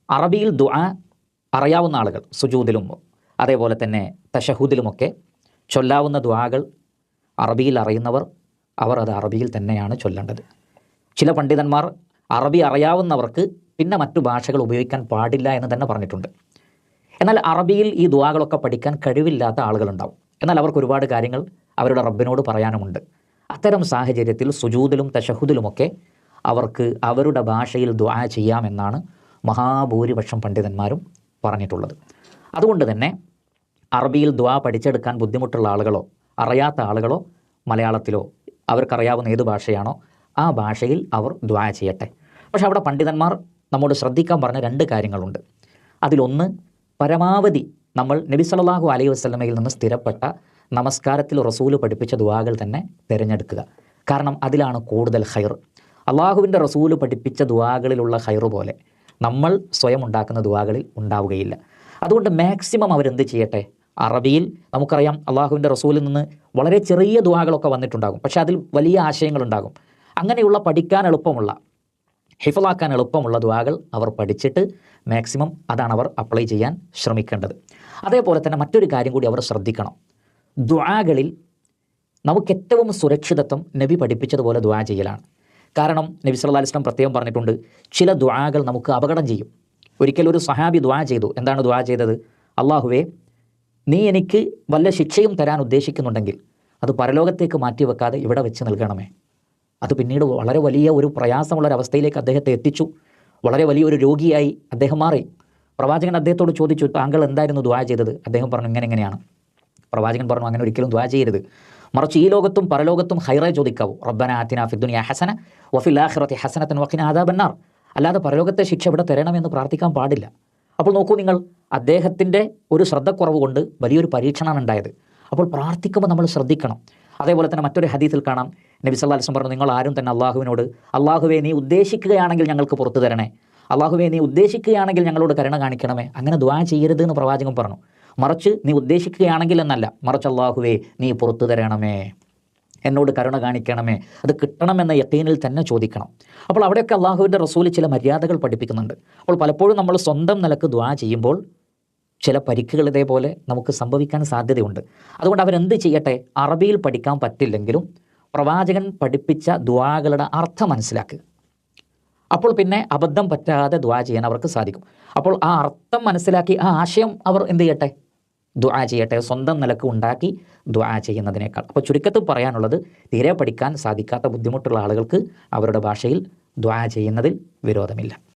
അറബിയിൽ ദുആ അറിയാവുന്ന ആളുകൾ സുജൂദിലും അതേപോലെ തന്നെ തശഹുദിലുമൊക്കെ ചൊല്ലാവുന്ന ദുആകൾ അറബിയിൽ അറിയുന്നവർ അവർ അത് അറബിയിൽ തന്നെയാണ് ചൊല്ലേണ്ടത്. ചില പണ്ഡിതന്മാർ അറബി അറിയാവുന്നവർക്ക് പിന്നെ മറ്റു ഭാഷകൾ ഉപയോഗിക്കാൻ പാടില്ല എന്ന് തന്നെ പറഞ്ഞിട്ടുണ്ട്. എന്നാൽ അറബിയിൽ ഈ ദുആകളൊക്കെ പഠിക്കാൻ കഴിവില്ലാത്ത ആളുകളുണ്ടാവും. എന്നാൽ അവർക്ക് ഒരുപാട് കാര്യങ്ങൾ അവരുടെ റബ്ബിനോട് പറയാനുമുണ്ട്. അത്തരം സാഹചര്യത്തിൽ സുജൂദിലും തശഹുദിലുമൊക്കെ അവർക്ക് അവരുടെ ഭാഷയിൽ ദുആ ചെയ്യാമെന്നാണ് മഹാഭൂരിപക്ഷം പണ്ഡിതന്മാരും പറഞ്ഞിട്ടുള്ളത്. അതുകൊണ്ട് തന്നെ അറബിയിൽ ദുആ പഠിച്ചെടുക്കാൻ ബുദ്ധിമുട്ടുള്ള ആളുകളോ അറിയാത്ത ആളുകളോ മലയാളത്തിലോ അവർക്കറിയാവുന്ന ഏത് ഭാഷയാണോ ആ ഭാഷയിൽ അവർ ദുആ ചെയ്യട്ടെ. പക്ഷേ അവിടെ പണ്ഡിതന്മാർ നമ്മോട് ശ്രദ്ധിക്കാൻ പറഞ്ഞ 2 കാര്യങ്ങളുണ്ട്. അതിലൊന്ന്, പരമാവധി നമ്മൾ നബി സല്ലല്ലാഹു അലൈഹി വസല്ലമയിൽ നിന്ന് സ്ഥിരപ്പെട്ട നമസ്കാരത്തിൽ റസൂല് പഠിപ്പിച്ച ദുആകൾ തന്നെ തിരഞ്ഞെടുക്കുക. കാരണം അതിലാണ് കൂടുതൽ ഖൈർ. അള്ളാഹുവിൻ്റെ റസൂല് പഠിപ്പിച്ച ദുആകളിലുള്ള ഖൈർ പോലെ നമ്മൾ സ്വയം ഉണ്ടാക്കുന്ന ദുആകളിൽ ഉണ്ടാവുകയില്ല. അതുകൊണ്ട് മാക്സിമം അവരെന്ത് ചെയ്യട്ടെ, അറബിയിൽ നമുക്കറിയാം അള്ളാഹുവിൻ്റെ റസൂലിൽ നിന്ന് വളരെ ചെറിയ ദുആകളൊക്കെ വന്നിട്ടുണ്ടാകും, പക്ഷേ അതിൽ വലിയ ആശയങ്ങളുണ്ടാകും. അങ്ങനെയുള്ള പഠിക്കാൻ എളുപ്പമുള്ള, ഹിഫ്ളാക്കാൻ എളുപ്പമുള്ള ദുആകൾ അവർ പഠിച്ചിട്ട് മാക്സിമം അതാണ് അവർ അപ്ലൈ ചെയ്യാൻ ശ്രമിക്കേണ്ടത്. അതേപോലെ തന്നെ മറ്റൊരു കാര്യം കൂടി അവർ ശ്രദ്ധിക്കണം. ദുആകളിൽ നമുക്ക് ഏറ്റവും സുരക്ഷിതത്വം നബി പഠിപ്പിച്ചതുപോലെ ദുആ ചെയ്യലാണ്. കാരണം നബി സല്ലല്ലാഹു അലൈഹി വസല്ലം പ്രത്യേകം പറഞ്ഞിട്ടുണ്ട്, ചില ദുആകൾ നമുക്ക് അപകടം ചെയ്യും. ഒരിക്കൽ ഒരു സഹാബി ദുആ ചെയ്തു. എന്താണ് ദുആ ചെയ്തത്? അള്ളാഹുവേ, നീ എനിക്ക് വല്ല ശിക്ഷയും തരാൻ ഉദ്ദേശിക്കുന്നുണ്ടെങ്കിൽ അത് പരലോകത്തേക്ക് മാറ്റിവെക്കാതെ ഇവിടെ വെച്ച് നൽകണമേ. അത് പിന്നീട് വളരെ വലിയ ഒരു പ്രയാസമുള്ളൊരവസ്ഥയിലേക്ക് അദ്ദേഹത്തെ എത്തിച്ചു. വളരെ വലിയൊരു രോഗിയായി അദ്ദേഹം മാറി. പ്രവാചകൻ അദ്ദേഹത്തോട് ചോദിച്ചു, താങ്കൾ എന്തായിരുന്നു ദുആ ചെയ്തത്? അദ്ദേഹം പറഞ്ഞു, ഇങ്ങനെയാണ്. പ്രവാചകൻ പറഞ്ഞു, അങ്ങനെ ഒരിക്കലും ദുആ ചെയ്യരുത്. മറിച്ച് ഈ ലോകത്തും പരലോകത്തും ഖൈറേ ചോദിക്കാവൂ. റബ്ബന ആതിനാ ഫിദ്ദുനിയ ഹസന വഫിൽ ആഖിറതി ഹസനതൻ വഖിനാ അദാബന്നാർ. അല്ലാതെ പരലോകത്തെ ശിക്ഷ ഇവിടെ തരണമെന്ന് പ്രാർത്ഥിക്കാൻ പാടില്ല. അപ്പോൾ നോക്കൂ നിങ്ങൾ, അദ്ദേഹത്തിൻ്റെ ഒരു ശ്രദ്ധക്കുറവ് കൊണ്ട് വലിയൊരു പരീക്ഷണമാണ് ഉണ്ടായത്. അപ്പോൾ പ്രാർത്ഥിക്കുമ്പോൾ നമ്മൾ ശ്രദ്ധിക്കണം. അതേപോലെ തന്നെ മറ്റൊരു ഹദീസിൽ കാണാം, നബി സല്ലല്ലാഹു അലൈഹി വസല്ലം പറഞ്ഞു, നിങ്ങൾ ആരും തന്നെ അള്ളാഹുവിനോട് അള്ളാഹുവേ നീ ഉദ്ദേശിക്കുകയാണെങ്കിൽ ഞങ്ങൾക്ക് പുറത്തു തരണേ, അള്ളാഹുവേ നീ ഉദ്ദേശിക്കുകയാണെങ്കിൽ ഞങ്ങളോട് കരുണ കാണിക്കണമേ, അങ്ങനെ ദുആ ചെയ്യരുത് എന്ന് പ്രവാചകൻ പറഞ്ഞു. മറിച്ച് നീ ഉദ്ദേശിക്കുകയാണെങ്കിൽ എന്നല്ല, മറിച്ച് അള്ളാഹുവേ നീ പുറത്തു തരണമേ, എന്നോട് കരുണ കാണിക്കണമേ, അത് കിട്ടണമെന്ന യഖീനിൽ തന്നെ ചോദിക്കണം. അപ്പോൾ അവിടെയൊക്കെ അള്ളാഹുവിൻ്റെ റസൂൽ ചില മര്യാദകൾ പഠിപ്പിക്കുന്നുണ്ട്. അപ്പോൾ പലപ്പോഴും നമ്മൾ സ്വന്തം നിലക്ക് ദുആ ചെയ്യുമ്പോൾ ചില പരിക്കുകൾ ഇതേപോലെ നമുക്ക് സംഭവിക്കാൻ സാധ്യതയുണ്ട്. അതുകൊണ്ട് അവരെന്ത് ചെയ്യട്ടെ, അറബിയിൽ പഠിക്കാൻ പറ്റില്ലെങ്കിലും പ്രവാചകൻ പഠിപ്പിച്ച ദുആകളുടെ അർത്ഥം മനസ്സിലാക്കുക. അപ്പോൾ പിന്നെ അബദ്ധം പറ്റാതെ ദുആ ചെയ്യാൻ അവർക്ക് സാധിക്കും. അപ്പോൾ ആ അർത്ഥം മനസ്സിലാക്കി ആ ആശയം അവർ എന്ത് ചെയ്യട്ടെ, ദുആ ചെയ്യട്ടെ, സ്വന്തം നിലക്ക് ഉണ്ടാക്കി ദുആ ചെയ്യുന്നതിനേക്കാൾ. അപ്പോൾ ചുരുക്കത്തിൽ പറയാനുള്ളത്, തീരെ പഠിക്കാൻ സാധിക്കാത്ത ബുദ്ധിമുട്ടുള്ള ആളുകൾക്ക് അവരുടെ ഭാഷയിൽ ദുആ ചെയ്യുന്നതിൽ വിരോധമില്ല.